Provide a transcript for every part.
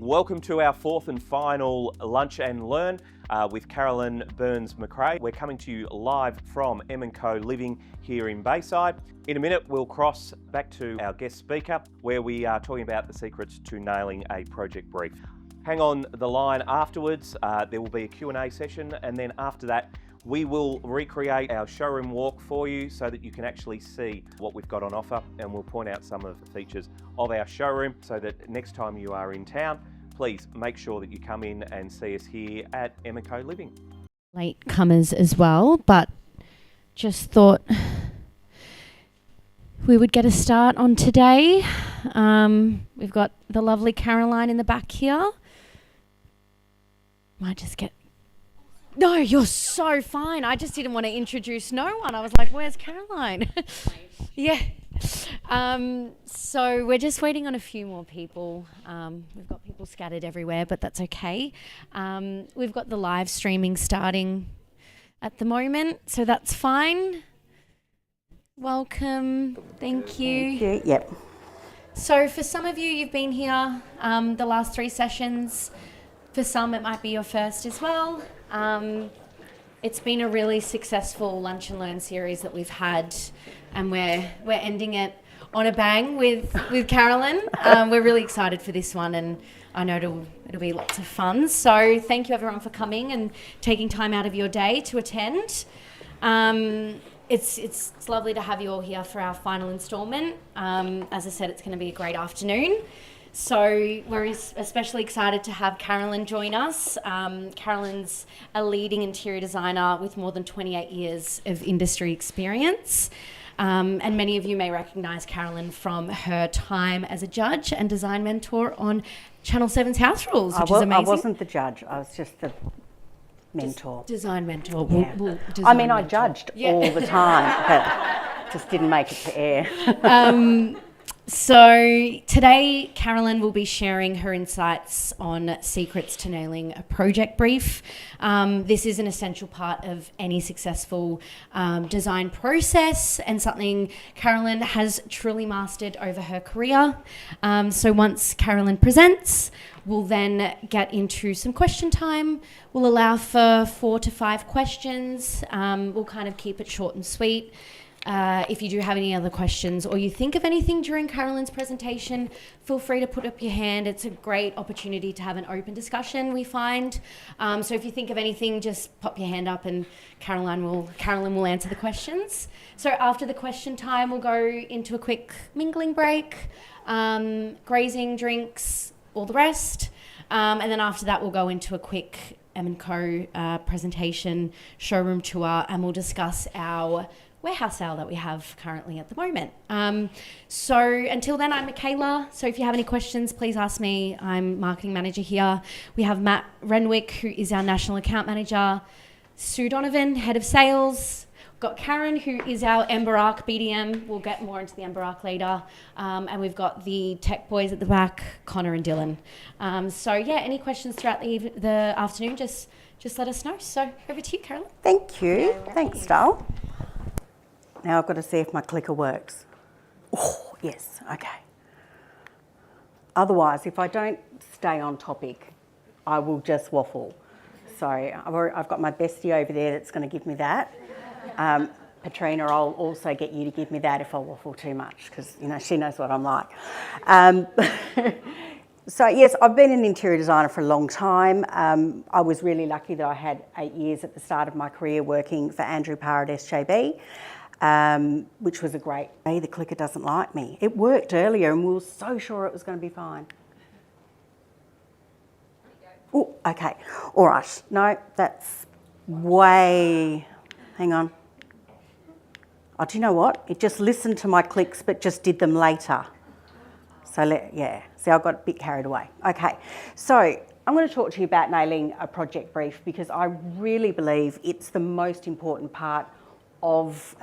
Welcome to our fourth and final Lunch and Learn with CAROLYN BURNS-McCRAVE. We're coming to you live from M+Co Living here in Bayside. In a minute, we'll cross back to our guest speaker where we are talking about the secrets to nailing a project brief. Hang on the line afterwards. There will be a Q&A session, and then after that, we will recreate our showroom walk for you so that you can actually see what we've got on offer, and we'll point out some of the features of our showroom so that next time you are in town, please make sure that you come in and see us here at M+Co Living. Late comers as well, but just thought we would get a start on today. We've got the lovely Caroline in the back here. Might just get... No, you're so fine. I just didn't want to introduce no one. I was like, where's Caroline? Yeah. So we're just waiting on a few more people. We've got people scattered everywhere, but that's okay. We've got the live streaming starting at the moment, so that's fine. Welcome. Thank you. Thank you. Yep. So for some of you, you've been here the last 3 sessions. For some, it might be your first as well. It's been a really successful Lunch and Learn series that we've had, and we're ending it on a bang with CAROLYN. We're really excited for this one, and I know it'll be lots of fun. So thank you everyone for coming and taking time out of your day to attend. It's lovely to have you all here for our final instalment. As I said, it's going to be a great afternoon. So we're especially excited to have CAROLYN join us. CAROLYN's a leading interior designer with more than 28 years of industry experience. And many of you may recognise CAROLYN from her time as a judge and design mentor on Channel 7's House Rules, which is amazing. I wasn't the judge, I was just the mentor. Design mentor. Yeah. I judged all the time, but just didn't make it to air. So today, CAROLYN will be sharing her insights on secrets to nailing a project brief. This is an essential part of any successful design process and something CAROLYN has truly mastered over her career. So once CAROLYN presents, we'll then get into some question time. We'll allow for 4 to 5 questions. We'll kind of keep it short and sweet. If you do have any other questions or you think of anything during CAROLYN's presentation, feel free to put up your hand. It's a great opportunity to have an open discussion, we find. So if you think of anything, just pop your hand up and CAROLYN will answer the questions. So after the question time, we'll go into a quick mingling break, grazing, drinks, all the rest. And then after that, we'll go into a quick M+Co presentation, showroom tour, and we'll discuss our warehouse sale that we have currently at the moment. So until then, I'm Michaela. So if you have any questions, please ask me. I'm marketing manager here. We have Matt Renwick, who is our national account manager. Sue Donovan, head of sales. We've got Karen, who is our Ember Arc BDM. We'll get more into the Ember Arc later. And we've got the tech boys at the back, Connor and Dylan. So yeah, any questions throughout the afternoon, just let us know. So over to you, CAROLYN. Thank you. Thanks, Dal. Now I've got to see if my clicker works. Oh, yes, okay. Otherwise, if I don't stay on topic, I will just waffle. So I've got my bestie over there that's going to give me that. Patrina, I'll also get you to give me that if I waffle too much, because, you know, she knows what I'm like. So yes, I've been an interior designer for a long time. I was really lucky that I had 8 years at the start of my career working for Andrew Parr at SJB. Which was a great day. The clicker doesn't like me. It worked earlier and we were so sure it was going to be fine. Oh, okay. All right. No, that's way... Hang on. Oh, do you know what? It just listened to my clicks but just did them later. So, yeah. See, I got a bit carried away. Okay. So, I'm going to talk to you about nailing a project brief because I really believe it's the most important part of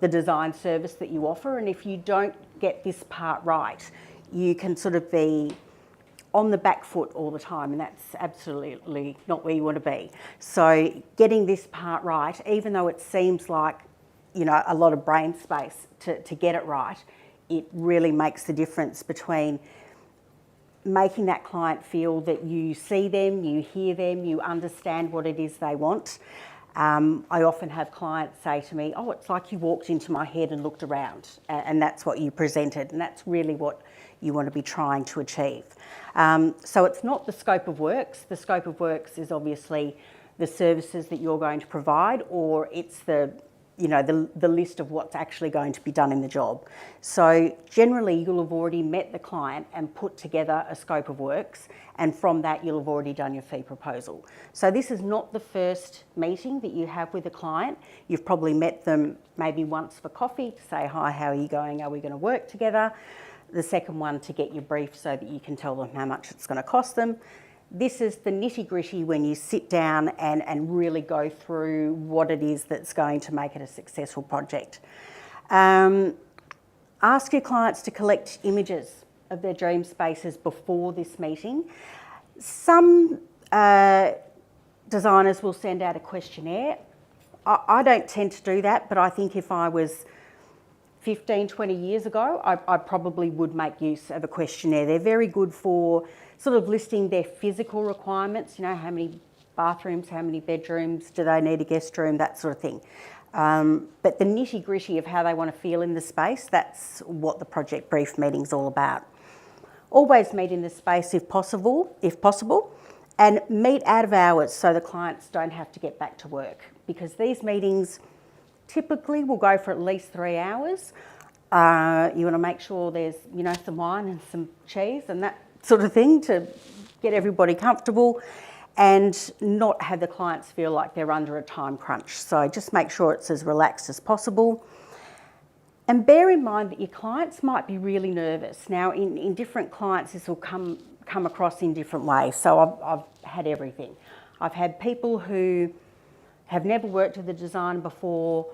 the design service that you offer, and if you don't get this part right, you can sort of be on the back foot all the time, and that's absolutely not where you want to be. So getting this part right, even though it seems like, you know, a lot of brain space to get it right, it really makes the difference between making that client feel that you see them, you hear them, you understand what it is they want. I often have clients say to me, oh, it's like you walked into my head and looked around, and that's what you presented, and that's really what you want to be trying to achieve. So it's not the scope of works. The scope of works is obviously the services that you're going to provide, or it's the list of what's actually going to be done in the job. So generally you'll have already met the client and put together a scope of works, and from that you'll have already done your fee proposal. So this is not the first meeting that you have with a client. You've probably met them maybe once for coffee to say, hi, how are you going? Are we going to work together? The second one to get your brief so that you can tell them how much it's going to cost them. This is the nitty-gritty when you sit down and really go through what it is that's going to make it a successful project. Ask your clients to collect images of their dream spaces before this meeting. Some designers will send out a questionnaire. I don't tend to do that, but I think if I was 15, 20 years ago, I probably would make use of a questionnaire. They're very good for sort of listing their physical requirements, how many bathrooms, how many bedrooms, do they need a guest room, that sort of thing. But the nitty-gritty of how they want to feel in the space, that's what the project brief meeting's all about. Always meet in the space if possible, and meet out of hours so the clients don't have to get back to work, because these meetings typically will go for at least 3 hours. You want to make sure there's, some wine and some cheese and that sort of thing to get everybody comfortable, and not have the clients feel like they're under a time crunch. So just make sure it's as relaxed as possible. And bear in mind that your clients might be really nervous. Now, in different clients, this will come across in different ways. So I've had everything. I've had people who have never worked with a designer before,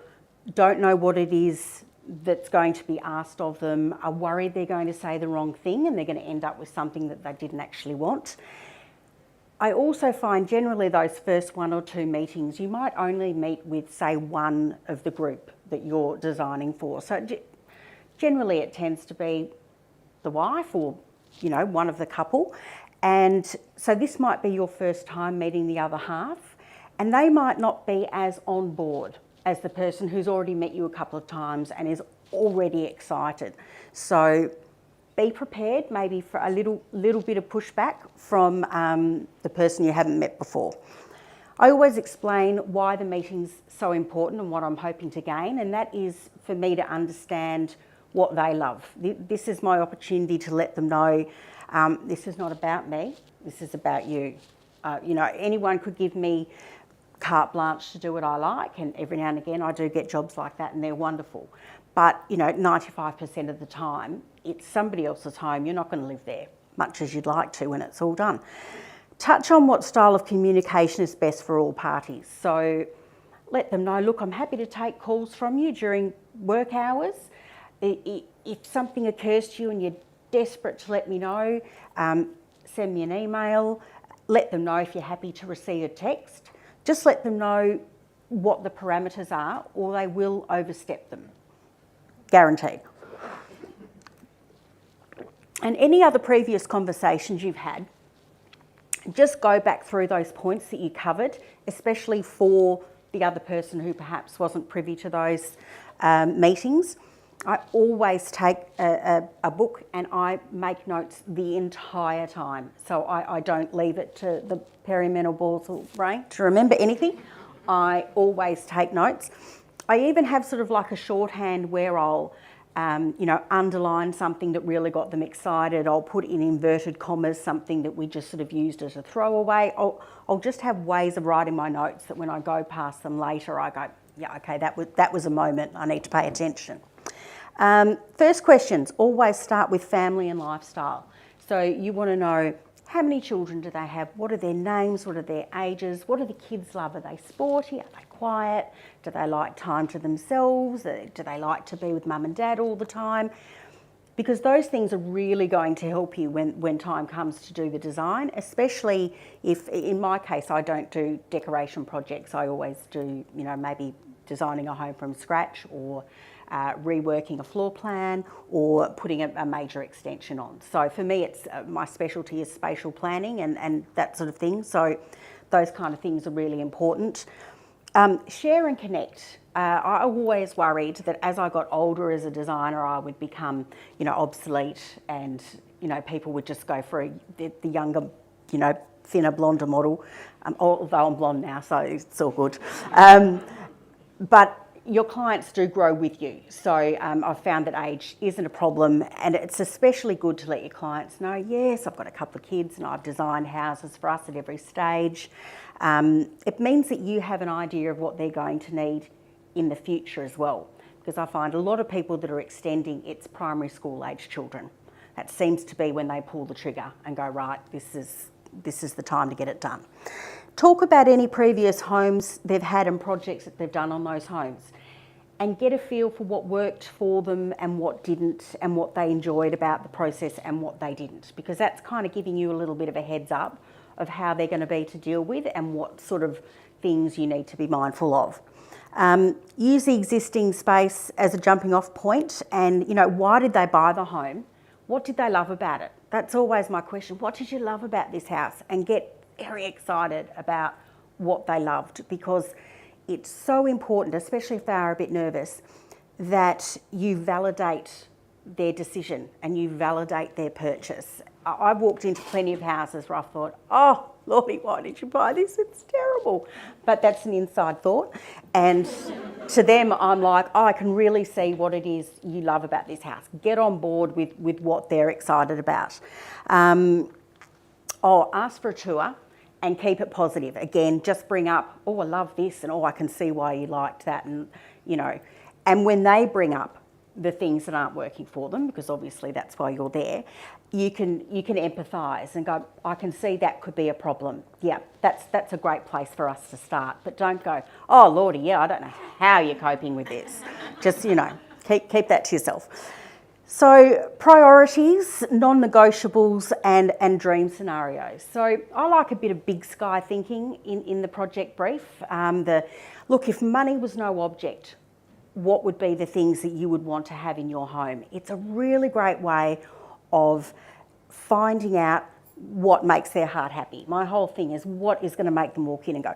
don't know what it is that's going to be asked of them, are worried they're going to say the wrong thing and they're going to end up with something that they didn't actually want. I also find generally those first 1 or 2 meetings, you might only meet with, say, one of the group that you're designing for. So generally it tends to be the wife or, one of the couple. And so this might be your first time meeting the other half, and they might not be as on board as the person who's already met you a couple of times and is already excited. So be prepared maybe for a little bit of pushback from the person you haven't met before. I always explain why the meeting's so important and what I'm hoping to gain, and that is for me to understand what they love. This is my opportunity to let them know this is not about me, this is about you. Anyone could give me carte blanche to do what I like, and every now and again I do get jobs like that and they're wonderful. But 95% of the time it's somebody else's home. You're not going to live there much as you'd like to when it's all done. Touch on what style of communication is best for all parties. So let them know, look, I'm happy to take calls from you during work hours. If something occurs to you and you're desperate to let me know, send me an email. Let them know if you're happy to receive a text. Just let them know what the parameters are, or they will overstep them. Guaranteed. And any other previous conversations you've had, just go back through those points that you covered, especially for the other person who perhaps wasn't privy to those meetings. I always take a book and I make notes the entire time. So I don't leave it to the perimenopausal brain to remember anything. I always take notes. I even have sort of like a shorthand where I'll underline something that really got them excited. I'll put in inverted commas something that we just sort of used as a throwaway. I'll just have ways of writing my notes that when I go past them later, I go, yeah, okay, that was a moment, I need to pay attention. First questions, always start with family and lifestyle. So you want to know, how many children do they have? What are their names? What are their ages? What do the kids love? Are they sporty? Are they quiet? Do they like time to themselves? Do they like to be with mum and dad all the time? Because those things are really going to help you when time comes to do the design, especially if, in my case, I don't do decoration projects. I always do, maybe designing a home from scratch or reworking a floor plan, or putting a major extension on. So for me, it's my specialty is spatial planning and that sort of thing. So those kind of things are really important. Share and connect. I always worried that as I got older as a designer, I would become, obsolete, and people would just go for the younger, thinner, blonder model. Although I'm blonde now, so it's all good. But your clients do grow with you. So I've found that age isn't a problem, and it's especially good to let your clients know, yes, I've got a couple of kids and I've designed houses for us at every stage. It means that you have an idea of what they're going to need in the future as well, because I find a lot of people that are extending, it's primary school age children. That seems to be when they pull the trigger and go, right, this is the time to get it done. Talk about any previous homes they've had and projects that they've done on those homes, and get a feel for what worked for them and what didn't, and what they enjoyed about the process and what they didn't, because that's kind of giving you a little bit of a heads up of how they're going to be to deal with and what sort of things you need to be mindful of. Use the existing space as a jumping off point, and why did they buy the home? What did they love about it? That's always my question. What did you love about this house? And get very excited about what they loved, because it's so important, especially if they are a bit nervous, that you validate their decision and you validate their purchase. I've walked into plenty of houses where I thought, oh, Lordy, why did you buy this? It's terrible. But that's an inside thought. And to them, I'm like, oh, I can really see what it is you love about this house. Get on board with what they're excited about. Ask for a tour and keep it positive. Again, just bring up, oh, I love this, and oh, I can see why you liked that. And, and when they bring up the things that aren't working for them, because obviously that's why you're there, you can empathise and go, I can see that could be a problem. Yeah, that's a great place for us to start. But don't go, oh Lordy, yeah, I don't know how you're coping with this. Just, keep that to yourself. So priorities, non-negotiables, and dream scenarios. So I like a bit of big sky thinking in the project brief. Look, if money was no object, what would be the things that you would want to have in your home? It's a really great way of finding out what makes their heart happy. My whole thing is, what is going to make them walk in and go,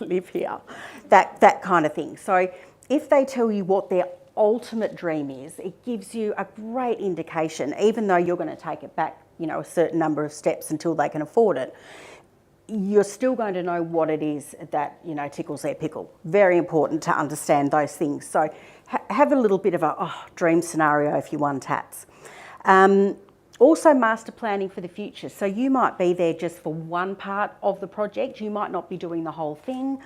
live here? That kind of thing. So if they tell you what their ultimate dream is, it gives you a great indication, even though you're going to take it back, a certain number of steps until they can afford it. You're still going to know what it is that, tickles their pickle. Very important to understand those things. So have a little bit of a dream scenario if you want tats. Also master planning for the future. So you might be there just for one part of the project. You might not be doing the whole thing,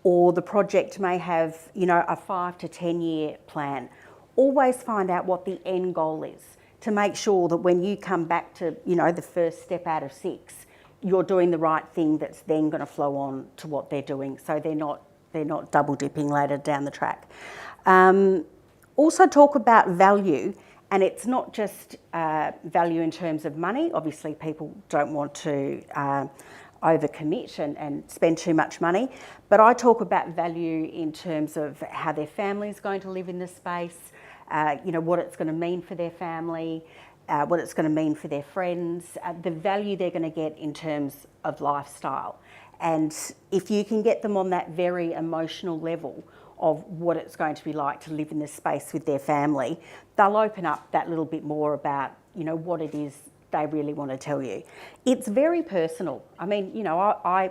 or the project may have, a 5 to 10 year plan. Always find out what the end goal is, to make sure that when you come back to, the first step out of 6, you're doing the right thing that's then going to flow on to what they're doing, so they're not double dipping later down the track. Also talk about value, and it's not just value in terms of money. Obviously people don't want to overcommit and spend too much money, but I talk about value in terms of how their family is going to live in the space, what it's going to mean for their family, what it's going to mean for their friends, the value they're going to get in terms of lifestyle. And if you can get them on that very emotional level of what it's going to be like to live in this space with their family, they'll open up that little bit more about, what it is they really want to tell you. It's very personal. I mean, I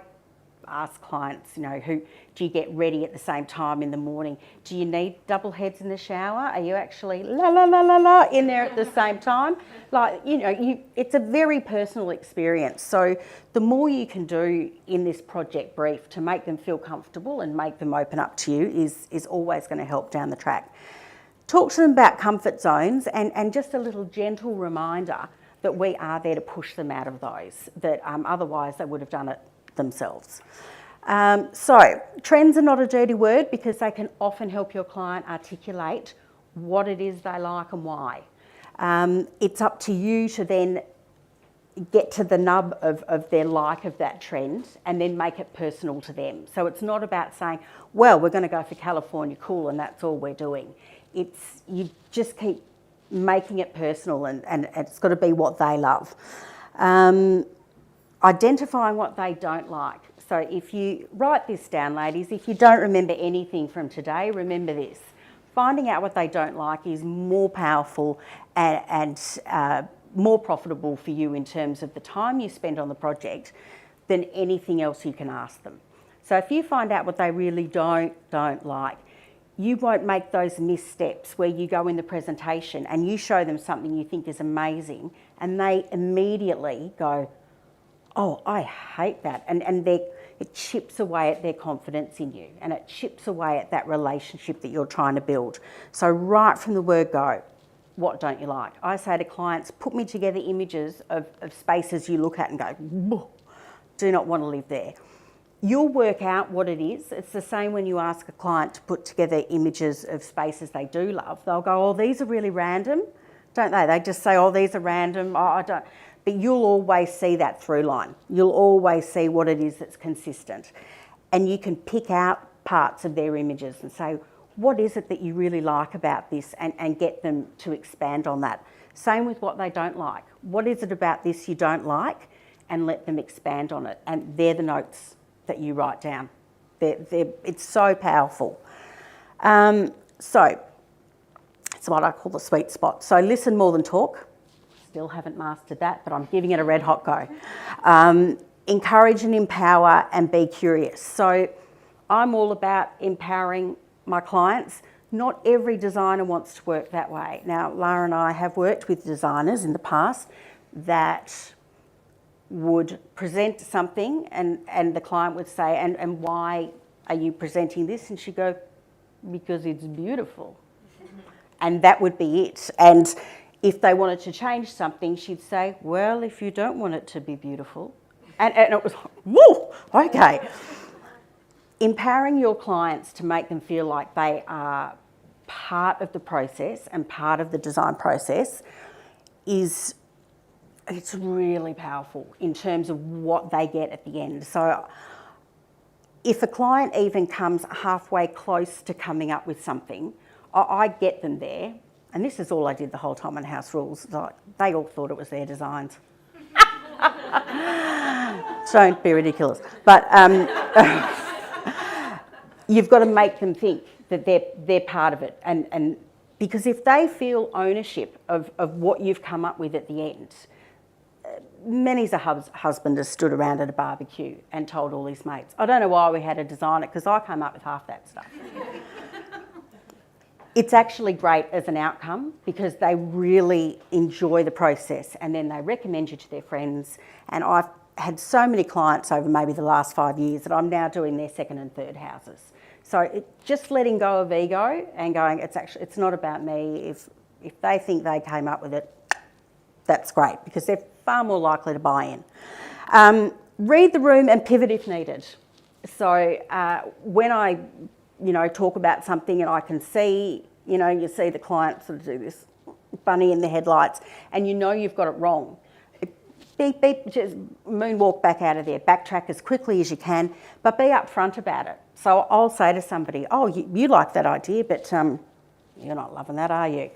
ask clients, who do you get ready at the same time in the morning? Do you need double heads in the shower? Are you actually la la la la la in there at the same time? Like, it's a very personal experience. So the more you can do in this project brief to make them feel comfortable and make them open up to you is always going to help down the track. Talk to them about comfort zones, and just a little gentle reminder that we are there to push them out of those, that otherwise they would have done it themselves. So trends are not a dirty word, because they can often help your client articulate what it is they like and why. It's up to you to then get to the nub of their like of that trend and then make it personal to them. So it's not about saying, well, we're going to go for California cool and that's all we're doing. You just keep making it personal, and it's got to be what they love. Identifying what they don't like. So if you write this down, ladies, if you don't remember anything from today, remember this. Finding out what they don't like is more powerful and more profitable for you in terms of the time you spend on the project than anything else you can ask them. So if you find out what they really don't like, you won't make those missteps where you go in the presentation and you show them something you think is amazing and they immediately go, oh, I hate that. And it chips away at their confidence in you, and it chips away at that relationship that you're trying to build. So right from the word go, what don't you like? I say to clients, put me together images of spaces you look at and go, do not want to live there. You'll work out what it is. It's the same when you ask a client to put together images of spaces they do love. They'll go, oh, these are really random, don't they? They just say, oh, these are random, oh, I don't. But you'll always see that through line. You'll always see what it is that's consistent. And you can pick out parts of their images and say, what is it that you really like about this, and get them to expand on that. Same with what they don't like. What is it about this you don't like? And let them expand on it. And they're the notes that you write down. It's so powerful. So it's what I call the sweet spot. So listen more than talk. Still haven't mastered that, but I'm giving it a red hot go. Encourage and empower and be curious. So I'm all about empowering my clients. Not every designer wants to work that way. Now, Lara and I have worked with designers in the past that would present something and the client would say, and why are you presenting this? And she'd go, because it's beautiful. And that would be it. And if they wanted to change something, she'd say, well, if you don't want it to be beautiful. And it was, whoa, okay. Empowering your clients to make them feel like they are part of the process and part of the design process it's really powerful in terms of what they get at the end. So if a client even comes halfway close to coming up with something, I get them there. And this is all I did the whole time on House Rules. Like, they all thought it was their designs. Don't be ridiculous. But you've got to make them think that they're part of it. And because if they feel ownership of what you've come up with at the end, many's a husband has stood around at a barbecue and told all his mates, I don't know why we had to design it, because I came up with half that stuff. It's actually great as an outcome because they really enjoy the process, and then they recommend you to their friends. And I've had so many clients over maybe the last 5 years that I'm now doing their second and third houses. So just letting go of ego and going, it's not about me. If they think they came up with it, that's great, because they're far more likely to buy in. Read the room and pivot if needed. So when I talk about something and I can see, you see the client sort of do this bunny in the headlights, and you've got it wrong. Beep, beep, just moonwalk back out of there, backtrack as quickly as you can, but be upfront about it. So I'll say to somebody, oh, you like that idea, but you're not loving that, are you?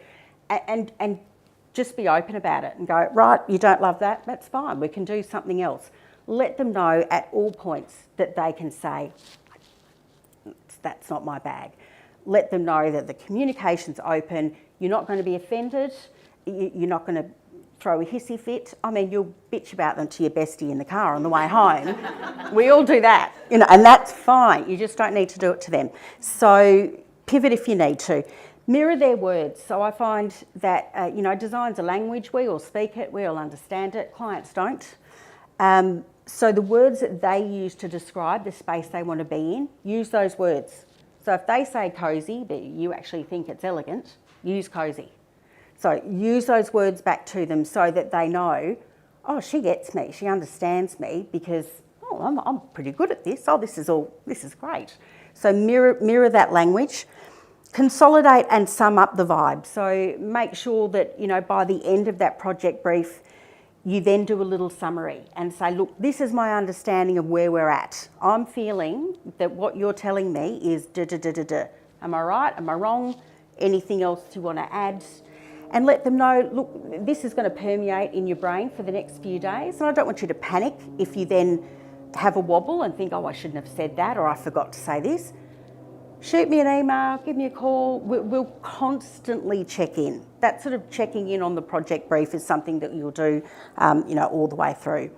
And just be open about it and go, right, you don't love that, that's fine, we can do something else. Let them know at all points that they can say, that's not my bag. Let them know that the communication's open, you're not going to be offended, you're not going to throw a hissy fit. I mean, you'll bitch about them to your bestie in the car on the way home. We all do that, and that's fine. You just don't need to do it to them. So pivot if you need to. Mirror their words. So I find that, design's a language. We all speak it, we all understand it. Clients don't. So the words that they use to describe the space they want to be in, use those words. So if they say cosy, but you actually think it's elegant, use cosy. So use those words back to them so that they know, oh, she gets me, she understands me, because I'm pretty good at this. Oh, this is great. So mirror that language. Consolidate and sum up the vibe. So make sure that, by the end of that project brief, you then do a little summary and say, look, this is my understanding of where we're at. I'm feeling that what you're telling me is da-da-da-da-da. Am I right? Am I wrong? anything else you want to add, and let them know, look, this is going to permeate in your brain for the next few days, and I don't want you to panic if you then have a wobble and think, oh, I shouldn't have said that, or I forgot to say this. Shoot me an email, give me a call. We'll constantly check in. That sort of checking in on the project brief is something that you'll do, all the way through.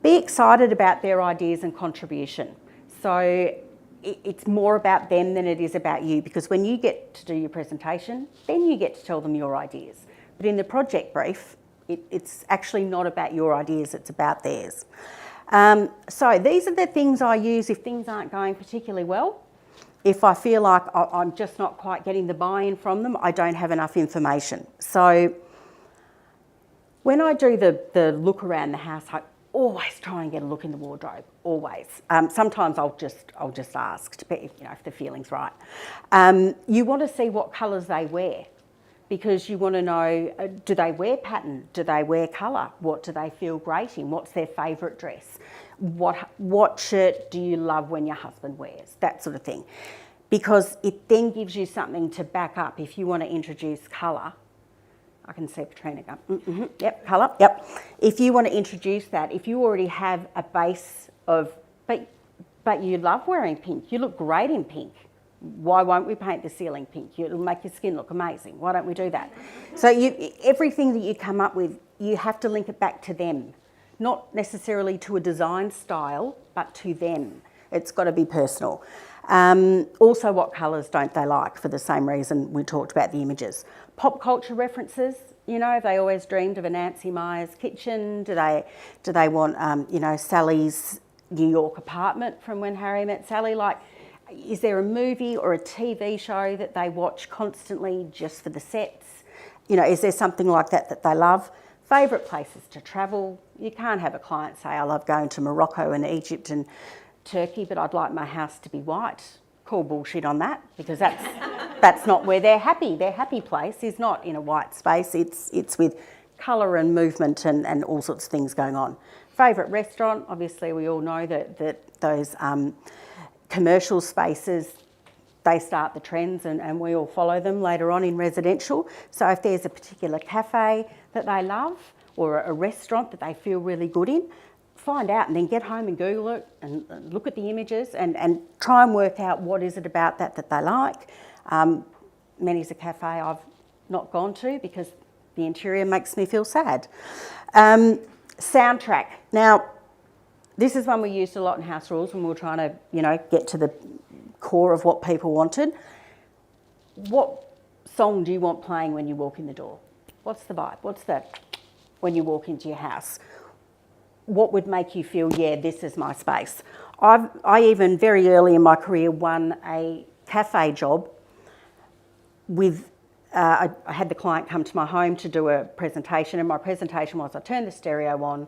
Be excited about their ideas and contribution. So it's more about them than it is about you, because when you get to do your presentation, then you get to tell them your ideas. But in the project brief, it's actually not about your ideas, it's about theirs. So these are the things I use if things aren't going particularly well. If I feel like I'm just not quite getting the buy-in from them, I don't have enough information. So when I do the look around the house, I always try and get a look in the wardrobe, always. Sometimes I'll just ask, if the feeling's right. You want to see what colours they wear, because you want to know, do they wear pattern? Do they wear colour? What do they feel great in? What's their favourite dress? What shirt do you love when your husband wears? That sort of thing. Because it then gives you something to back up if you want to introduce colour. I can see Katrina go, yep, colour, yep. If you want to introduce that, if you already have a base of, but you love wearing pink, you look great in pink. Why won't we paint the ceiling pink? It'll make your skin look amazing. Why don't we do that? So everything that you come up with, you have to link it back to them. Not necessarily to a design style, but to them. It's got to be personal. Also, what colours don't they like, for the same reason we talked about the images. Pop culture references, they always dreamed of a Nancy Meyer's kitchen. Do they want, Sally's New York apartment from When Harry Met Sally? Like, is there a movie or a TV show that they watch constantly just for the sets? Is there something like that they love? Favourite places to travel. You can't have a client say, I love going to Morocco and Egypt and Turkey, but I'd like my house to be white. Call bullshit on that, because that's not where they're happy. Their happy place is not in a white space. It's with colour and movement and all sorts of things going on. Favourite restaurant, obviously we all know that those commercial spaces, they start the trends and we all follow them later on in residential. So if there's a particular cafe that they love or a restaurant that they feel really good in, find out and then get home and Google it and look at the images and try and work out what is it about that they like. Many's a cafe I've not gone to because the interior makes me feel sad. Soundtrack. Now, this is one we used a lot in House Rules when we were trying to, get to the core of what people wanted. What song do you want playing when you walk in the door? What's the vibe? What's the, when you walk into your house? What would make you feel, yeah, this is my space? I even very early in my career won a cafe job with, I had the client come to my home to do a presentation, and my presentation was I turned the stereo on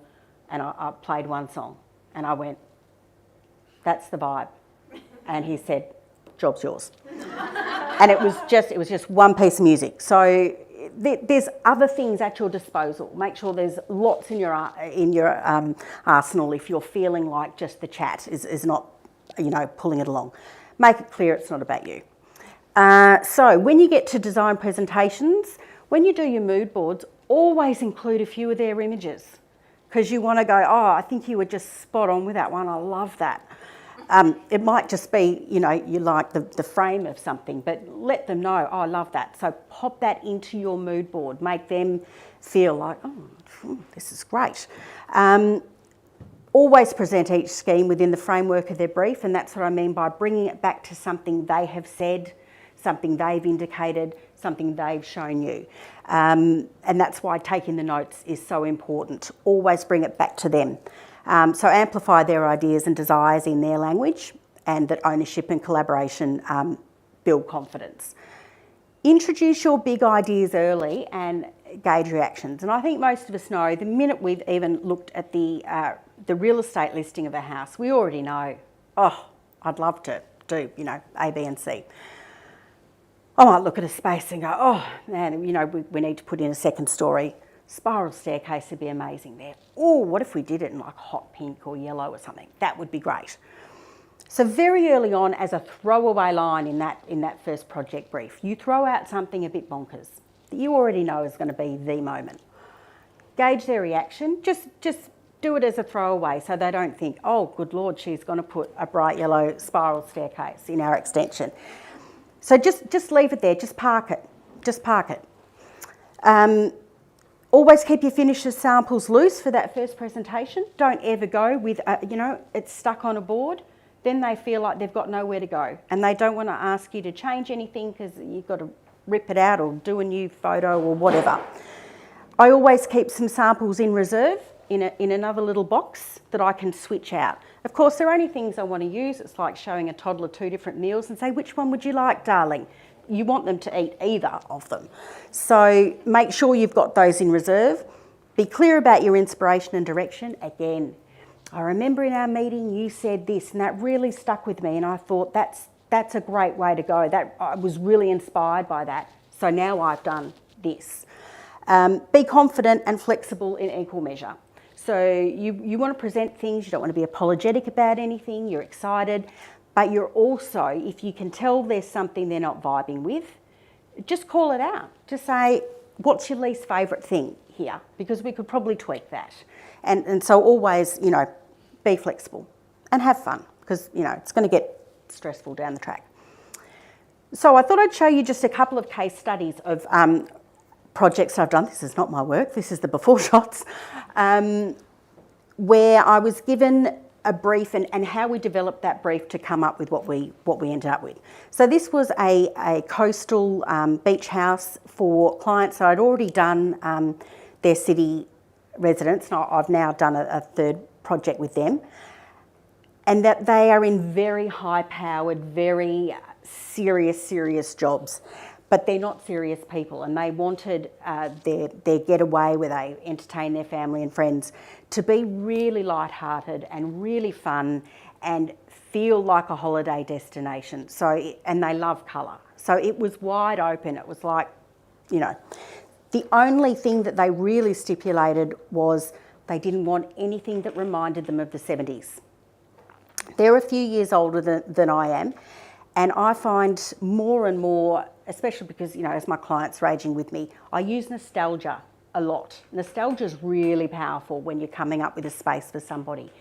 and I played one song and I went, that's the vibe. And he said, job's yours. And it was just one piece of music. So there's other things at your disposal. Make sure there's lots in your arsenal if you're feeling like just the chat is not, pulling it along. Make it clear it's not about you. So when you get to design presentations, when you do your mood boards, always include a few of their images, because you want to go, oh, I think you were just spot on with that one. I love that. It might just be, you like the frame of something, but let them know, oh, I love that. So pop that into your mood board. Make them feel like, oh, this is great. Always present each scheme within the framework of their brief, and that's what I mean by bringing it back to something they have said, something they've indicated, something they've shown you. And that's why taking the notes is so important. Always bring it back to them. So amplify their ideas and desires in their language, and that ownership and collaboration build confidence. Introduce your big ideas early and gauge reactions. And I think most of us know the minute we've even looked at the real estate listing of a house, we already know, oh, I'd love to do, A, B and C. I might look at a space and go, oh, man, we need to put in a second story. Spiral staircase would be amazing there. Oh, what if we did it in like hot pink or yellow or something? That would be great. So very early on, as a throwaway line in that first project brief, you throw out something a bit bonkers that you already know is going to be the moment. Gauge their reaction. Just do it as a throwaway so they don't think, oh, good Lord, she's going to put a bright yellow spiral staircase in our extension. So just leave it there. Just park it. Just park it. Always keep your finishes samples loose for that first presentation. Don't ever go with, it's stuck on a board. Then they feel like they've got nowhere to go and they don't want to ask you to change anything because you've got to rip it out or do a new photo or whatever. I always keep some samples in reserve in another little box that I can switch out. Of course, there are only things I want to use. It's like showing a toddler 2 different meals and say, which one would you like, darling? You want them to eat either of them. So make sure you've got those in reserve. Be clear about your inspiration and direction. Again, I remember in our meeting you said this and that really stuck with me and I thought that's a great way to go. I was really inspired by that. So now I've done this. Be confident and flexible in equal measure. So you want to present things, you don't want to be apologetic about anything, you're excited, but you're also, if you can tell there's something they're not vibing with, just call it out. Just say, what's your least favourite thing here? Because we could probably tweak that. And so always, be flexible and have fun because, it's going to get stressful down the track. So I thought I'd show you just a couple of case studies of projects I've done. This is not my work, this is the before shots, where I was given a brief and how we developed that brief to come up with what we ended up with. So this was a coastal beach house for clients that I'd already done their city residents. I've now done a third project with them, and that they are in very high-powered, very serious jobs, but they're not serious people, and they wanted their getaway where they entertain their family and friends to be really light-hearted and really fun and feel like a holiday destination. And they love colour. So it was wide open. It was like, the only thing that they really stipulated was they didn't want anything that reminded them of the 70s. They're a few years older than I am, and I find more and more, especially because, as my clients raging with me, I use nostalgia a lot. Nostalgia is really powerful when you're coming up with a space for somebody.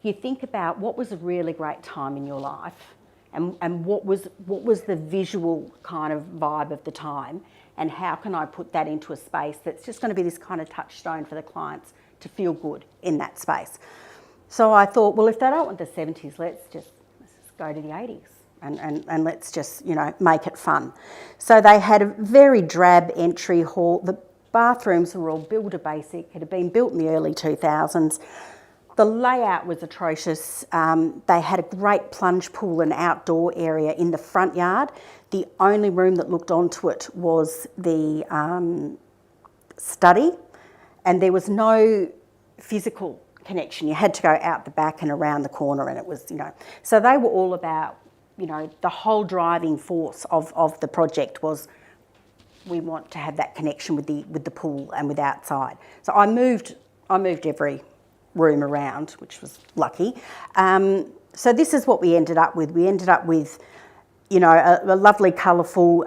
You think about what was a really great time in your life and what was the visual kind of vibe of the time, and how can I put that into a space that's just going to be this kind of touchstone for the clients to feel good in that space. So I thought, well, if they don't want the 70s, let's just go to the 80s and let's just, make it fun. So they had a very drab entry hall. The bathrooms were all Builder Basic. It had been built in the early 2000s. The layout was atrocious. They had a great plunge pool and outdoor area in the front yard. The only room that looked onto it was the study, and there was no physical connection. You had to go out the back and around the corner, and it was, So they were all about, the whole driving force of the project was we want to have that connection with the pool and with outside. So I moved every room around, which was lucky. So this is what we ended up with. We ended up with, a lovely colourful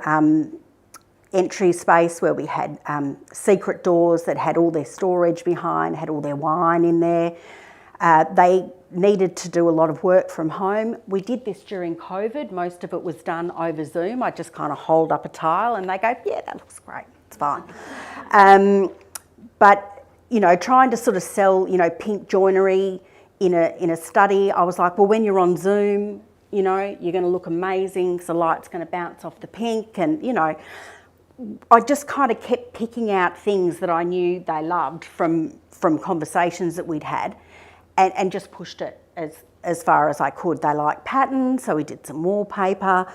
entry space where we had secret doors that had all their storage behind, had all their wine in there. They needed to do a lot of work from home. We did this during COVID. Most of it was done over Zoom. I just kind of hold up a tile and they go, yeah, that looks great, it's fine. But, trying to sort of sell, pink joinery in a study, I was like, well, when you're on Zoom, you're going to look amazing, so the light's going to bounce off the pink, and, I just kind of kept picking out things that I knew they loved from conversations that we'd had, and just pushed it as far as I could. They like patterns, so we did some wallpaper,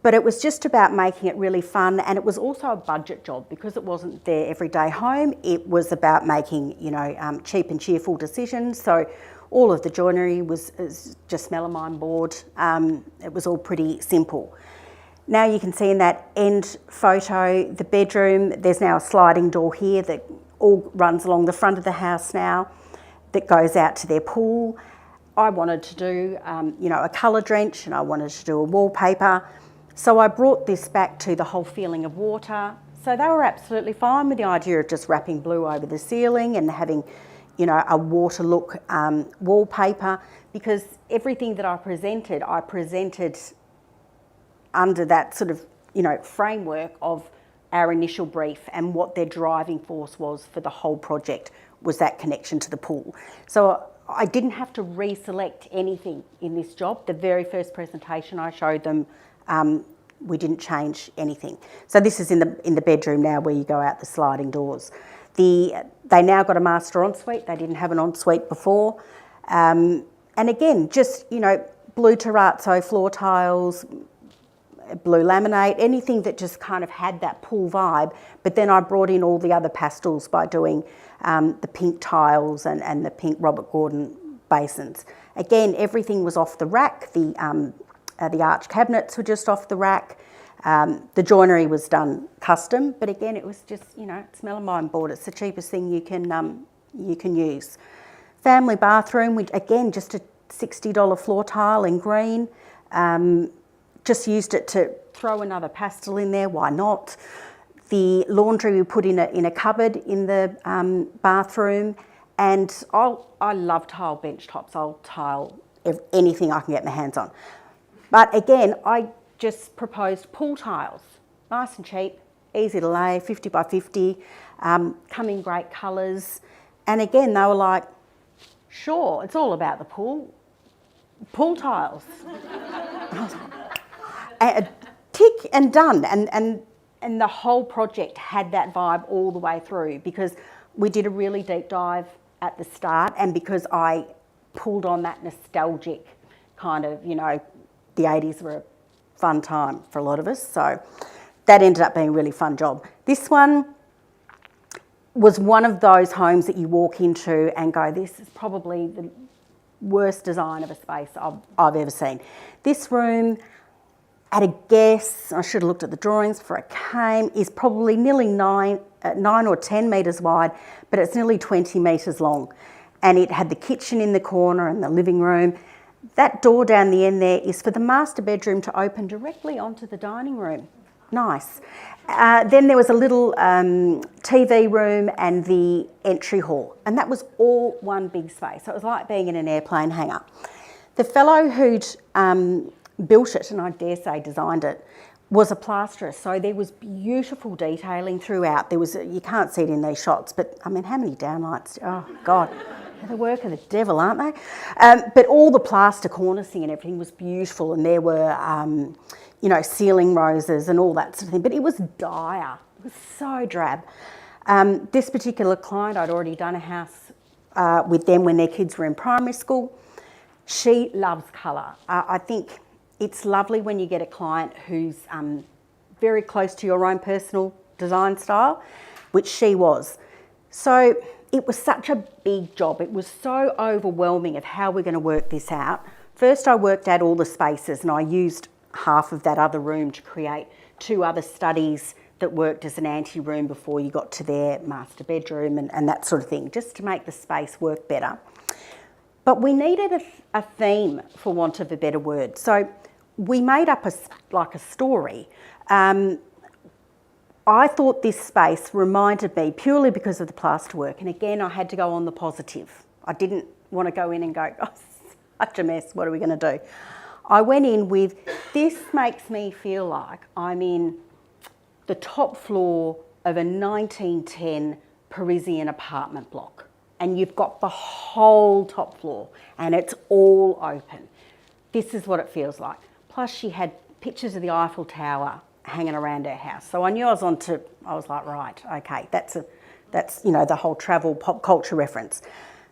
but it was just about making it really fun, and it was also a budget job because it wasn't their everyday home. It was about making, cheap and cheerful decisions. So all of the joinery was just melamine board. It was all pretty simple. Now you can see in that end photo, the bedroom, there's now a sliding door here that all runs along the front of the house now that goes out to their pool. I wanted to do, a colour drench, and I wanted to do a wallpaper. So I brought this back to the whole feeling of water. So they were absolutely fine with the idea of just wrapping blue over the ceiling and having, a water look wallpaper, because everything that I presented under that sort of, framework of our initial brief, and what their driving force was for the whole project was that connection to the pool. So I didn't have to reselect anything in this job. The very first presentation I showed them, we didn't change anything. So this is in the bedroom now, where you go out the sliding doors. They now got a master ensuite. They didn't have an ensuite before. And again, just, blue terrazzo floor tiles, blue laminate, anything that just kind of had that pool vibe. But then I brought in all the other pastels by doing the pink tiles and the pink Robert Gordon basins. Again, everything was off the rack. The arch cabinets were just off the rack. The joinery was done custom, but again, it was just, it's melamine board. It's the cheapest thing you can use. Family bathroom, again, just a $60 floor tile in green. Just used it to throw another pastel in there. Why not? The laundry we put in a cupboard in the bathroom, and I love tile bench tops. I'll tile anything I can get my hands on. But again, I just proposed pool tiles, nice and cheap, easy to lay, 50 by 50, come in great colours. And again, they were like, sure, it's all about the pool tiles. Tick and done. And the whole project had that vibe all the way through, because we did a really deep dive at the start, and because I pulled on that nostalgic kind of, the 80s were a fun time for a lot of us. So that ended up being a really fun job. This one was one of those homes that you walk into and go, this is probably the worst design of a space I've ever seen. This room, at a guess, I should have looked at the drawings before I came, is probably nearly 9 or 10 metres wide, but it's nearly 20 metres long. And it had the kitchen in the corner and the living room. That door down the end there is for the master bedroom to open directly onto the dining room. Nice. Then there was a little TV room and the entry hall, and that was all one big space. So it was like being in an airplane hangar. The fellow who'd built it, and I dare say designed it, was a plasterer. So there was beautiful detailing throughout. You can't see it in these shots, but I mean, how many downlights? Oh God, they're the work of the devil, aren't they? But all the plaster cornicing and everything was beautiful, and there were, ceiling roses and all that sort of thing. But it was dire. It was so drab. This particular client, I'd already done a house with them when their kids were in primary school. She loves colour. I think it's lovely when you get a client who's very close to your own personal design style, which she was. So it was such a big job. It was so overwhelming of how we're going to work this out. First, I worked out all the spaces, and I used half of that other room to create 2 other studies that worked as an ante-room before you got to their master bedroom and that sort of thing, just to make the space work better. But we needed a theme, for want of a better word. So we made up a story. I thought this space reminded me, purely because of the plasterwork, and again, I had to go on the positive. I didn't want to go in and go, oh, such a mess, what are we going to do? I went in with, this makes me feel like I'm in the top floor of a 1910 Parisian apartment block. And you've got the whole top floor and it's all open. This is what it feels like. Plus she had pictures of the Eiffel Tower hanging around her house. So I knew I was like, right, okay, that's the whole travel pop culture reference.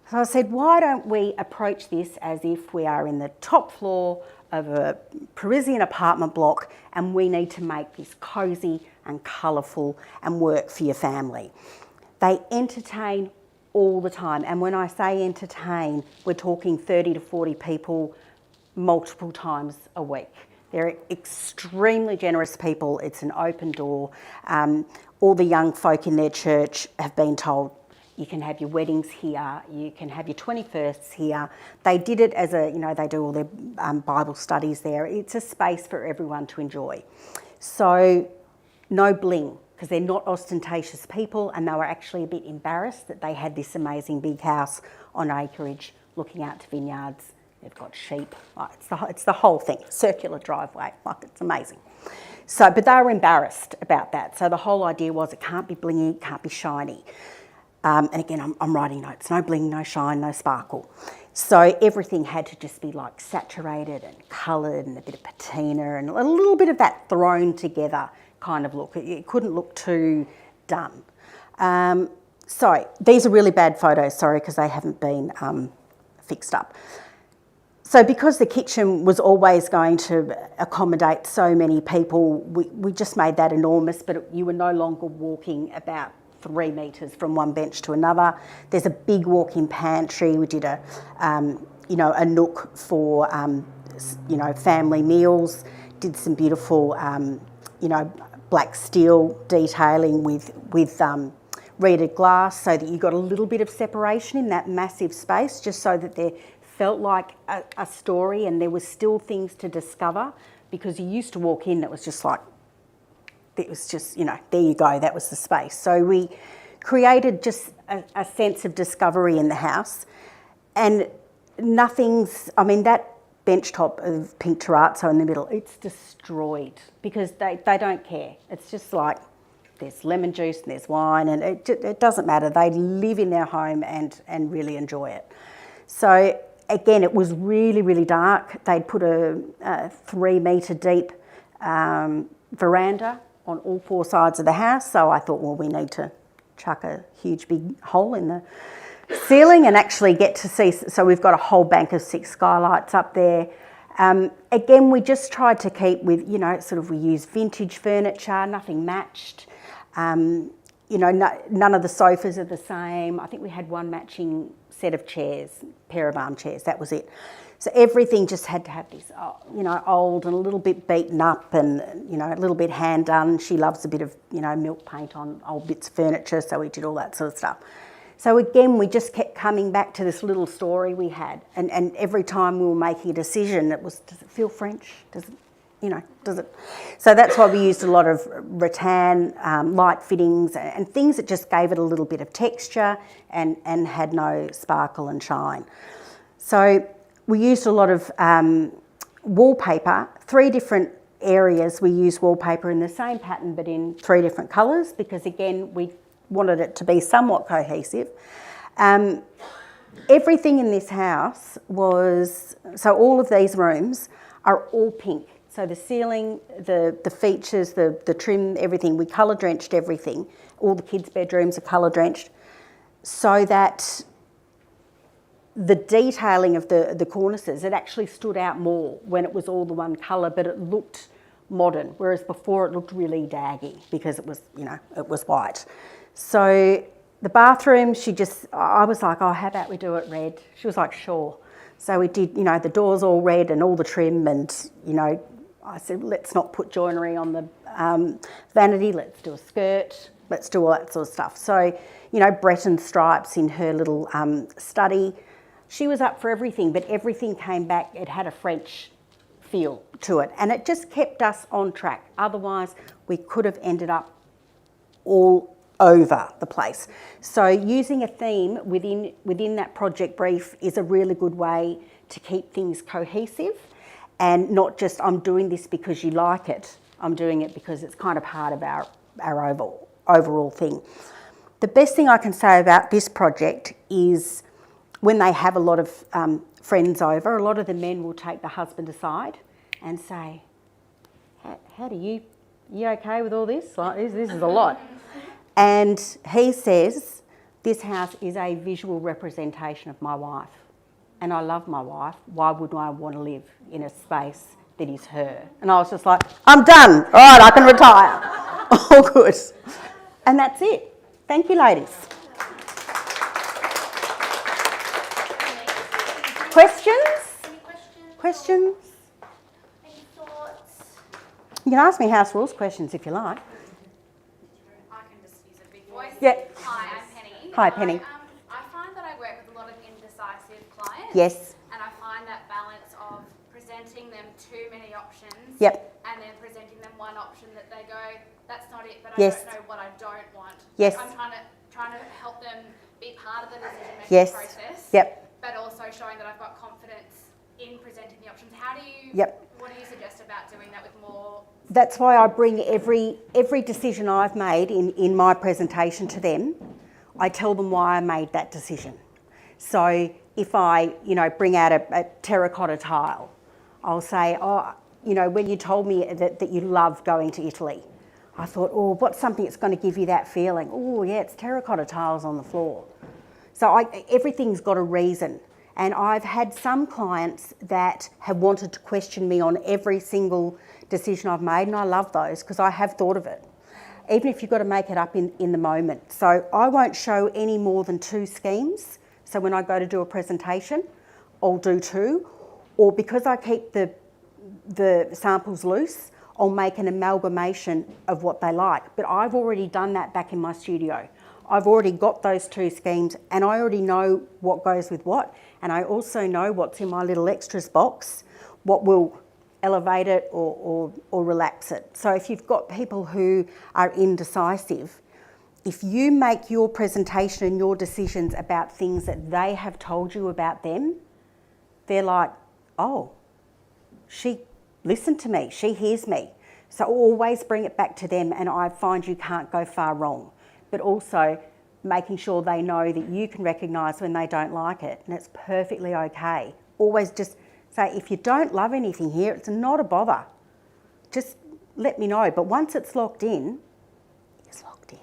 So I said, why don't we approach this as if we are in the top floor of a Parisian apartment block, and we need to make this cosy and colourful and work for your family. They entertain all the time, and when I say entertain, we're talking 30 to 40 people multiple times a week. They're extremely generous people. It's an open door. All the young folk in their church have been told, You can have your weddings here. You can have your 21sts here. They did it as a, they do all their Bible studies there. It's a space for everyone to enjoy. So no bling, because they're not ostentatious people, and they were actually a bit embarrassed that they had this amazing big house on acreage looking out to vineyards. They've got sheep. It's the whole thing, circular driveway. It's amazing. So, but they were embarrassed about that. So the whole idea was it can't be blingy, it can't be shiny. And again, I'm writing notes. No bling, no shine, no sparkle. So everything had to just be like saturated and coloured and a bit of patina and a little bit of that thrown together kind of look. It couldn't look too done. So these are really bad photos, sorry, because they haven't been fixed up. So because the kitchen was always going to accommodate so many people, we just made that enormous, but you were no longer walking about 3 metres from one bench to another. There's a big walk-in pantry. We did a nook for, family meals. Did some beautiful, black steel detailing with reeded glass so that you got a little bit of separation in that massive space, just so that there felt like a story and there was still things to discover, because you used to walk in, it was just like, it was just, there you go, that was the space. So we created just a sense of discovery in the house, and that bench top of pink terrazzo in the middle, it's destroyed because they don't care. It's just like there's lemon juice and there's wine, and it doesn't matter. They live in their home and really enjoy it. So again, it was really, really dark. They'd put a 3 metre deep veranda on all 4 sides of the house. So I thought, well, we need to chuck a huge big hole in the ceiling and actually get to see. So we've got a whole bank of 6 skylights up there. Again, we just tried to keep with, we use vintage furniture, nothing matched. None of the sofas are the same. I think we had one matching set of chairs, pair of armchairs, that was it. So everything just had to have this, old and a little bit beaten up and, a little bit hand done. She loves a bit of, milk paint on old bits of furniture, so we did all that sort of stuff. So again, we just kept coming back to this little story we had, and every time we were making a decision, it was, does it feel French? Does it? So that's why we used a lot of rattan, light fittings and things that just gave it a little bit of texture and had no sparkle and shine. So we used a lot of wallpaper, 3 different areas we used wallpaper in the same pattern but in 3 different colours, because again, we wanted it to be somewhat cohesive. Everything in this house was, so all of these rooms are all pink. So the ceiling, the features, the trim, everything, we colour drenched everything. All the kids' bedrooms are colour drenched, so that the detailing of the cornices, it actually stood out more when it was all the one colour, but it looked modern, whereas before it looked really daggy because it was, it was white. So the bathroom, I was like, oh, how about we do it red? She was like, sure. So we did, the doors all red and all the trim, and, I said, let's not put joinery on the vanity, let's do a skirt, let's do all that sort of stuff. So, Breton stripes in her little study. She was up for everything, but everything came back, it had a French feel to it, and it just kept us on track. Otherwise, we could have ended up all over the place. So using a theme within that project brief is a really good way to keep things cohesive, and not just, I'm doing this because you like it, I'm doing it because it's kind of part of our overall thing. The best thing I can say about this project is when they have a lot of friends over, a lot of the men will take the husband aside and say, how do you okay with all this? Like, this is a lot. And he says, this house is a visual representation of my wife. And I love my wife. Why would I want to live in a space that is her? And I was just like, I'm done. All right, I can retire. All good. And that's it. Thank you, ladies. Questions? Any questions? Questions? Any thoughts? You can ask me house rules questions if you like. I can just use a big voice. Yeah. Hi, I'm Penny. Hi, Penny. I find that I work with a lot of indecisive clients. Yes. And I find that balance of presenting them too many options. Yep. And then presenting them one option that they go, that's not it, but Yes. I don't know what I don't want. Yes. I'm trying to help them be part of the decision-making Yes. process. Yep. But also showing that I've got confidence in presenting the options. What do you suggest about doing that with more? That's why I bring every decision I've made in my presentation to them. I tell them why I made that decision. So if I, bring out a terracotta tile, I'll say, when you told me that you love going to Italy, I thought, what's something that's going to give you that feeling? Oh, yeah, it's terracotta tiles on the floor. So everything's got a reason. And I've had some clients that have wanted to question me on every single decision I've made, and I love those because I have thought of it, even if you've got to make it up in the moment. So I won't show any more than 2 schemes. So when I go to do a presentation, I'll do 2. Or because I keep the samples loose, I'll make an amalgamation of what they like. But I've already done that back in my studio. I've already got those 2 schemes and I already know what goes with what. And I also know what's in my little extras box, what will elevate it or relax it. So if you've got people who are indecisive, if you make your presentation and your decisions about things that they have told you about them, they're like, oh, she listened to me, she hears me. So always bring it back to them, and I find you can't go far wrong. But also making sure they know that you can recognise when they don't like it, and it's perfectly okay. Always just say, if you don't love anything here, it's not a bother. Just let me know. But once it's locked in, it's locked in.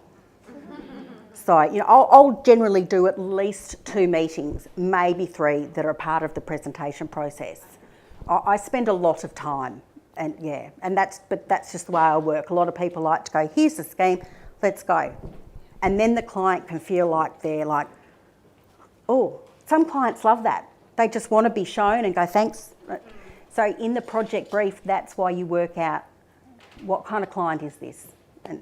So, I'll generally do at least 2 meetings, maybe 3 that are part of the presentation process. I spend a lot of time, and that's just the way I work. A lot of people like to go, here's the scheme, let's go. And then the client can feel like they're like, oh, some clients love that. They just want to be shown and go, thanks. So in the project brief, that's why you work out what kind of client is this, and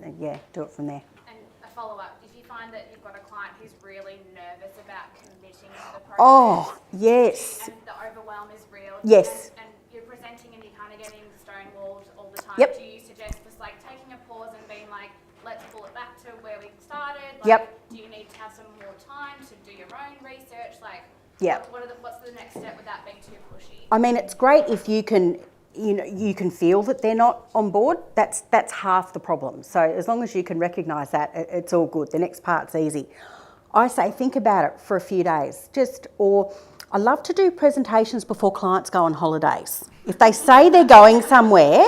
do it from there. And a follow-up, if you find that you've got a client who's really nervous about committing to the process. Oh, yes. And the overwhelm is real. Yes. And you're presenting and you're kind of getting stonewalled all the time. Yep. Do you suggest just like taking a pause and being like, let's pull it back to where we started? Like, Yep. Do you need to have some more time to do your own research? Like, Yep. what's the next step without being too pushy? I mean, it's great if you can, you can feel that they're not on board. That's half the problem. So as long as you can recognise that, it's all good. The next part's easy. I say think about it for a few days. Or I love to do presentations before clients go on holidays. If they say they're going somewhere,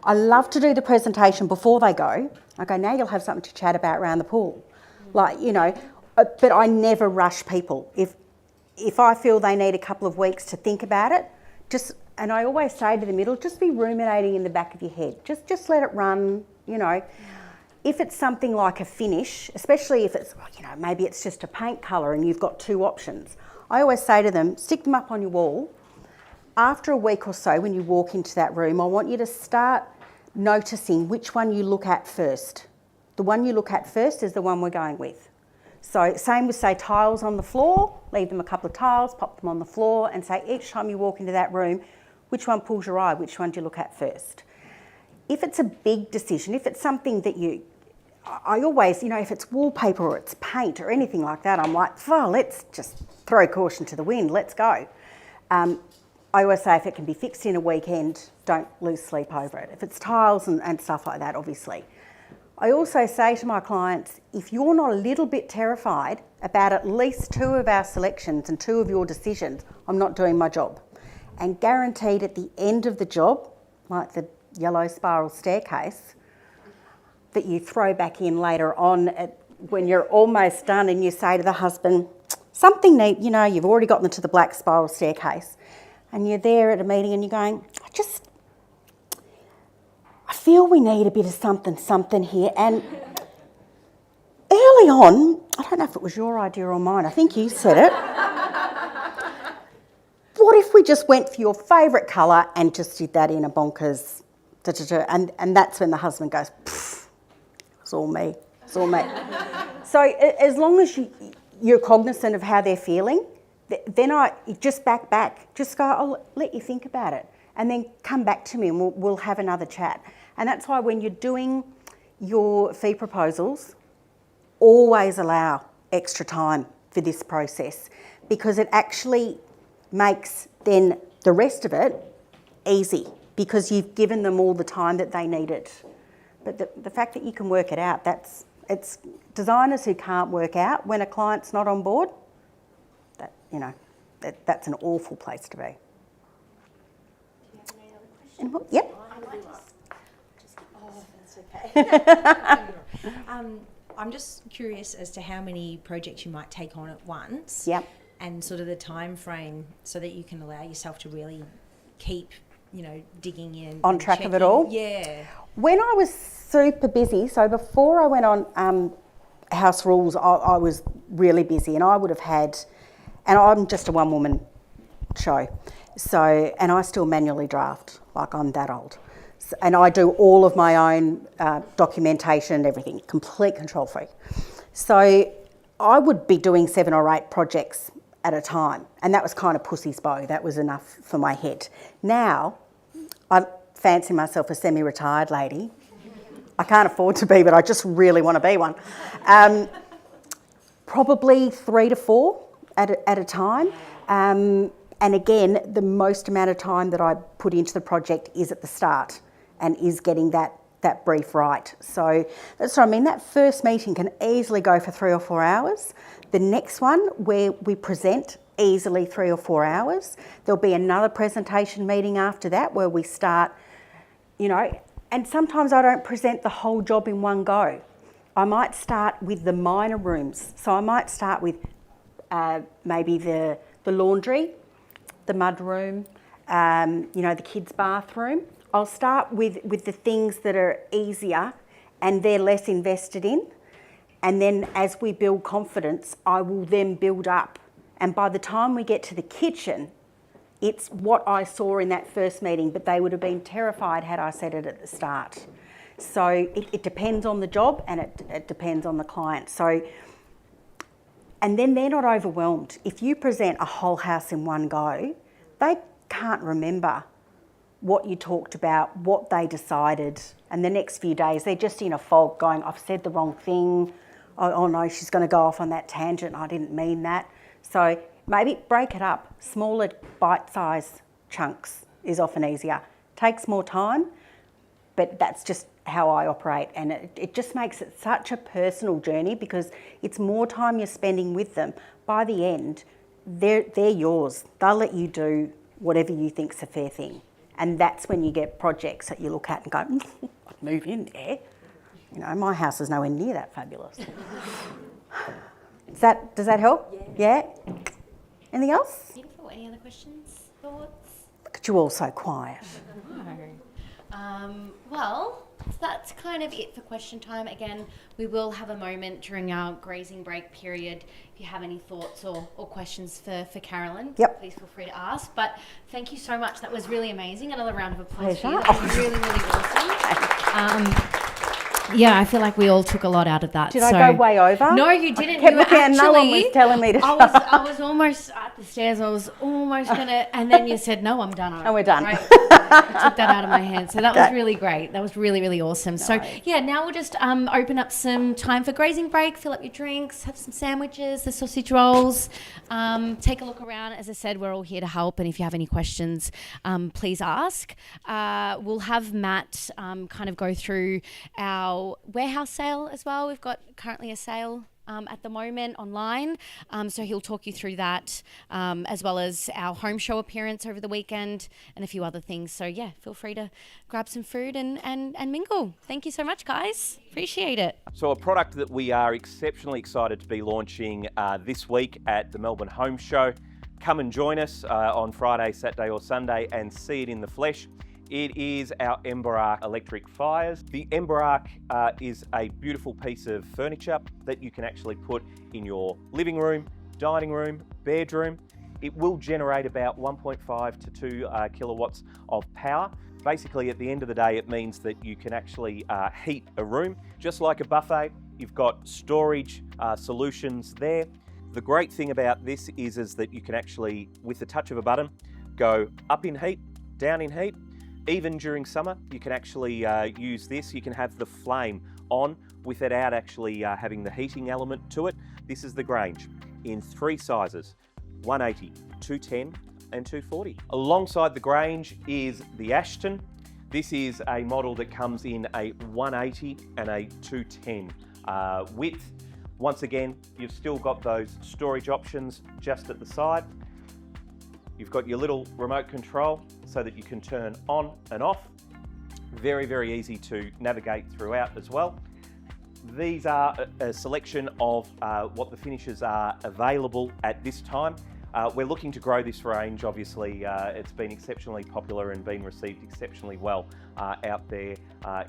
I love to do the presentation before they go. I go, now you'll have something to chat about around the pool. But I never rush people. If I feel they need a couple of weeks to think about it, and I always say to them, it'll just be ruminating in the back of your head. Just let it run, If it's something like a finish, especially if it's, maybe it's just a paint colour and you've got 2 options, I always say to them, stick them up on your wall. After a week or so, when you walk into that room, I want you to start noticing which one you look at first. The one you look at first is the one we're going with. So same with, say, tiles on the floor, leave them a couple of tiles, pop them on the floor and say each time you walk into that room, which one pulls your eye, which one do you look at first? If it's a big decision, if it's something that I always, if it's wallpaper or it's paint or anything like that, I'm like, let's just throw caution to the wind, let's go. I always say if it can be fixed in a weekend, don't lose sleep over it. If it's tiles and stuff like that, obviously. I also say to my clients, if you're not a little bit terrified about at least 2 of our selections and 2 of your decisions, I'm not doing my job. And guaranteed at the end of the job, like the yellow spiral staircase, that you throw back in later on when you're almost done and you say to the husband, something neat, you've already gotten to the black spiral staircase and you're there at a meeting and you're going, I feel we need a bit of something here. And early on, I don't know if it was your idea or mine, I think you said it. What if we just went for your favourite colour and just did that in a bonkers, and that's when the husband goes, it's all me. So as long as you're cognizant of how they're feeling, then I just back. Just go, I'll let you think about it. And then come back to me and we'll have another chat. And that's why when you're doing your fee proposals, always allow extra time for this process, because it actually makes then the rest of it easy, because you've given them all the time that they needed. But the fact that you can work it out, it's designers who can't work out when a client's not on board, that's an awful place to be. Do you have any other questions? Yep. I'm just curious as to how many projects you might take on at once. Yep. And sort of the time frame so that you can allow yourself to really keep, digging in. On track of it all? Yeah. When I was super busy, so before I went on House Rules, I was really busy, and I would have had, and I'm just a one-woman show, so, and I still manually draft, like I'm that old. So, and I do all of my own documentation and everything, complete control freak. So I would be doing 7 or 8 projects at a time, and that was kind of pussy's bow. That was enough for my head. Now, I fancy myself a semi-retired lady. I can't afford to be, but I just really want to be one. Probably 3 to 4 at a time. And again, the most amount of time that I put into the project is at the start and is getting that brief right. So that's what I mean. That first meeting can easily go for 3 or 4 hours. The next one, where we present, easily 3 or 4 hours. There'll be another presentation meeting after that where we start, and sometimes I don't present the whole job in one go. I might start with the minor rooms. So I might start with maybe the laundry, the mud room, the kids' bathroom. I'll start with the things that are easier and they're less invested in. And then as we build confidence, I will then build up. And by the time we get to the kitchen, it's what I saw in that first meeting, but they would have been terrified had I said it at the start. So it depends on the job, and it depends on the client. So, and then they're not overwhelmed. If you present a whole house in one go, they can't remember what you talked about, what they decided, and the next few days they're just in a fog going, I've said the wrong thing, oh no, she's going to go off on that tangent, I didn't mean that. So maybe break it up. Smaller bite-sized chunks is often easier. Takes more time, but that's just how I operate, and it just makes it such a personal journey because it's more time you're spending with them. By the end, they're yours. They'll let you do whatever you think's a fair thing. And that's when you get projects that you look at and go, I'd move in there. My house is nowhere near that fabulous. Does that help? Yeah. Anything else? Beautiful. Any other questions, thoughts? Look at you all so quiet. Well, that's kind of it for question time. Again, we will have a moment during our grazing break period. If you have any thoughts or questions for Carolyn, please feel free to ask. But thank you so much. That was really amazing. Another round of applause for you. That was really, really awesome. Yeah, I feel like we all took a lot out of that. Did I go way over? No, you didn't. I kept looking and no one was telling me to I was almost at the stairs. I was almost going to, and then you said, no, I'm done. And we're done. Right? I took that out of my hand. So that was really great. That was really, really awesome. So now we'll just open up some time for grazing break, fill up your drinks, have some sandwiches, the sausage rolls, take a look around. As I said, we're all here to help. And if you have any questions, please ask. We'll have Matt kind of go through our warehouse sale as well. We've got currently a sale at the moment online, so he'll talk you through that, as well as our home show appearance over the weekend and a few other things. So yeah, feel free to grab some food and mingle. Thank you so much, guys. Appreciate it. So a product that we are exceptionally excited to be launching this week at the Melbourne Home Show. Come and join us on Friday, Saturday or Sunday and see it in the flesh. It is our M+Co electric fires. The M+Co is a beautiful piece of furniture that you can actually put in your living room, dining room, bedroom. It will generate about 1.5 to 2 kilowatts of power. Basically, at the end of the day, it means that you can actually heat a room. Just like a buffet, You've got storage solutions there. The great thing about this is that you can actually, with the touch of a button, go up in heat, down in heat. Even during summer, you can actually use this. You can have the flame on without actually having the heating element to it. This is the Grange in 3 sizes, 180, 210 and 240. Alongside the Grange is the Ashton. This is a model that comes in a 180 and a 210 width. Once again, you've still got those storage options just at the side. You've got your little remote control so that you can turn on and off. Very, very easy to navigate throughout as well. These are a selection of what the finishes are available at this time. We're looking to grow this range. Obviously, it's been exceptionally popular and been received exceptionally well out there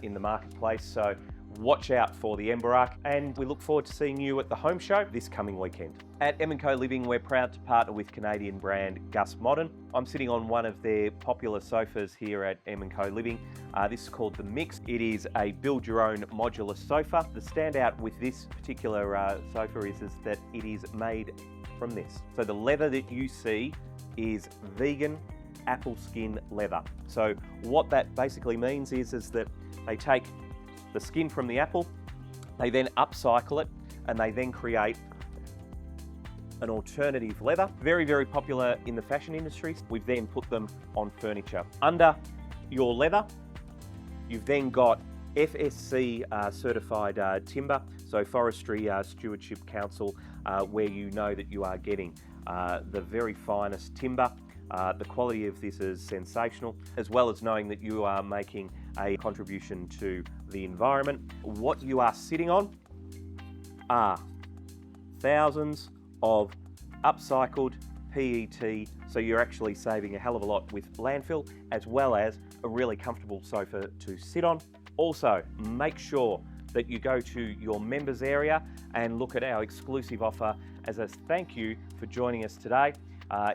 in the marketplace. So watch out for the Emberark, and we look forward to seeing you at the home show this coming weekend. At M+Co Living, we're proud to partner with Canadian brand Gus Modern. I'm sitting on one of their popular sofas here at M+Co Living. This is called the Mix. It is a build-your-own modular sofa. The standout with this particular sofa is that it is made from this. So the leather that you see is vegan apple skin leather. So what that basically means is that they take the skin from the apple, they then upcycle it, and they then create an alternative leather. Very, very popular in the fashion industry. We've then put them on furniture. Under your leather, you've then got FSC certified timber, so Forestry Stewardship Council, where you know that you are getting the very finest timber. The quality of this is sensational, as well as knowing that you are making a contribution to the environment. What you are sitting on are thousands of upcycled PET, so you're actually saving a hell of a lot with landfill, as well as a really comfortable sofa to sit on. Also, make sure that you go to your members area and look at our exclusive offer as a thank you for joining us today.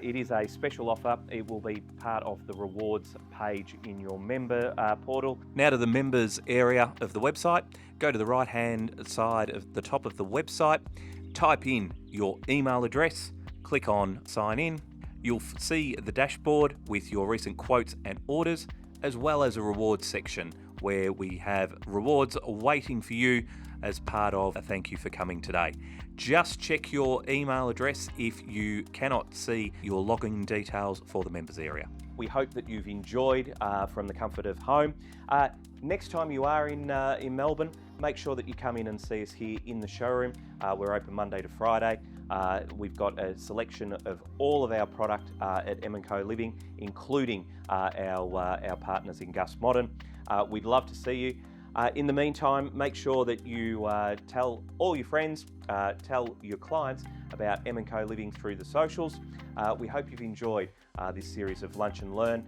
It is a special offer. It will be part of the rewards page in your member portal. Now to the members area of the website. Go to the right hand side of the top of the website, type in your email address, click on sign in. You'll see the dashboard with your recent quotes and orders, as well as a rewards section where we have rewards waiting for you as part of a thank you for coming today. Just check your email address if you cannot see your login details for the members area. We hope that you've enjoyed from the comfort of home. Next time you are in Melbourne, make sure that you come in and see us here in the showroom. We're open Monday to Friday. We've got a selection of all of our product at M+Co Living, including our partners in Gus Modern. We'd love to see you. In the meantime, make sure that you tell all your friends, tell your clients about M+Co Living through the socials. We hope you've enjoyed this series of Lunch and Learn.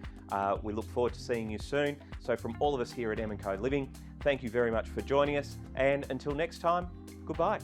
We look forward to seeing you soon. So from all of us here at M+Co Living, thank you very much for joining us. And until next time, goodbye.